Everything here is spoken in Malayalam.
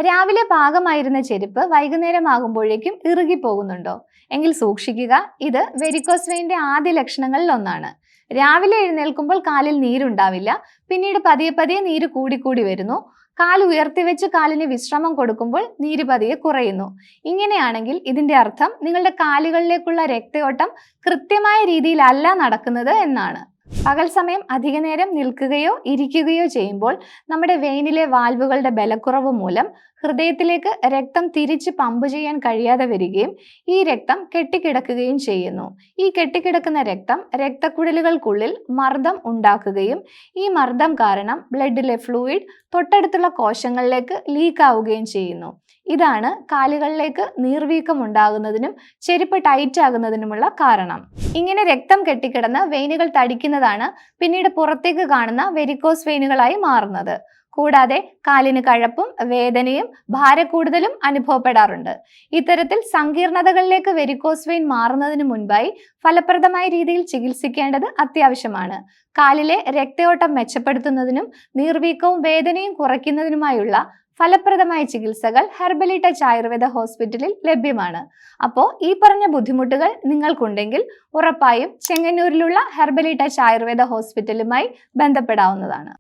രാവിലെ പാകമായിരുന്ന ചെരുപ്പ് വൈകുന്നേരം ആകുമ്പോഴേക്കും ഇറുകിപ്പോകുന്നുണ്ടോ? എങ്കിൽ സൂക്ഷിക്കുക, ഇത് വെരിക്കോസ് വെയിന്റെ ആദ്യ ലക്ഷണങ്ങളിൽ ഒന്നാണ്. രാവിലെ എഴുന്നേൽക്കുമ്പോൾ കാലിൽ നീരുണ്ടാവില്ല, പിന്നീട് പതിയെ പതിയെ നീര് കൂടിക്കൂടി വരുന്നു. കാൽ ഉയർത്തിവെച്ച് കാലിന് വിശ്രമം കൊടുക്കുമ്പോൾ നീര് പതിയെ കുറയുന്നു. ഇങ്ങനെയാണെങ്കിൽ ഇതിന്റെ അർത്ഥം നിങ്ങളുടെ കാലുകളിലേക്കുള്ള രക്തയോട്ടം കൃത്യമായ രീതിയിലല്ല നടക്കുന്നത് എന്നാണ്. പകൽ സമയം അധിക നേരം നിൽക്കുകയോ ഇരിക്കുകയോ ചെയ്യുമ്പോൾ നമ്മുടെ വെയിനിലെ വാൽവുകളുടെ ബലക്കുറവ് മൂലം ഹൃദയത്തിലേക്ക് രക്തം തിരിച്ച് പമ്പ് ചെയ്യാൻ കഴിയാതെ വരികയും ഈ രക്തം കെട്ടിക്കിടക്കുകയും ചെയ്യുന്നു. ഈ കെട്ടിക്കിടക്കുന്ന രക്തം രക്തക്കുഴലുകൾക്കുള്ളിൽ മർദ്ദം ഉണ്ടാക്കുകയും ഈ മർദ്ദം കാരണം ബ്ലഡിലെ ഫ്ലൂയിഡ് തൊട്ടടുത്തുള്ള കോശങ്ങളിലേക്ക് ലീക്ക് ആവുകയും ചെയ്യുന്നു. ഇതാണ് കാലുകളിലേക്ക് നീർവീക്കം ഉണ്ടാകുന്നതിനും ചെരുപ്പ് ടൈറ്റ് ആകുന്നതിനുമുള്ള കാരണം. ഇങ്ങനെ രക്തം കെട്ടിക്കിടന്ന് വെയിനുകൾ തടിക്കുന്നതാണ് പിന്നീട് പുറത്തേക്ക് കാണുന്ന വെരിക്കോസ് വെയിനുകളായി മാറുന്നത്. കൂടാതെ കാലിന് കഴപ്പും വേദനയും ഭാരക്കൂടുതലും അനുഭവപ്പെടാറുണ്ട്. ഇത്തരത്തിൽ സങ്കീർണതകളിലേക്ക് വെരിക്കോസ് വെയിൻ മാറുന്നതിന് മുൻപായി ഫലപ്രദമായ രീതിയിൽ ചികിത്സിക്കേണ്ടത് അത്യാവശ്യമാണ്. കാലിലെ രക്തയോട്ടം മെച്ചപ്പെടുത്തുന്നതിനും നീർവീക്കവും വേദനയും കുറയ്ക്കുന്നതിനുമായുള്ള ഫലപ്രദമായ ചികിത്സകൾ ഹെർബലി ടച്ച് ആയുർവേദ ഹോസ്പിറ്റലിൽ ലഭ്യമാണ്. അപ്പോൾ ഈ പറഞ്ഞ ബുദ്ധിമുട്ടുകൾ നിങ്ങൾക്കുണ്ടെങ്കിൽ ഉറപ്പായും ചെങ്ങന്നൂരിലുള്ള ഹെർബലി ടച്ച് ആയുർവേദ ഹോസ്പിറ്റലുമായി ബന്ധപ്പെടാവുന്നതാണ്.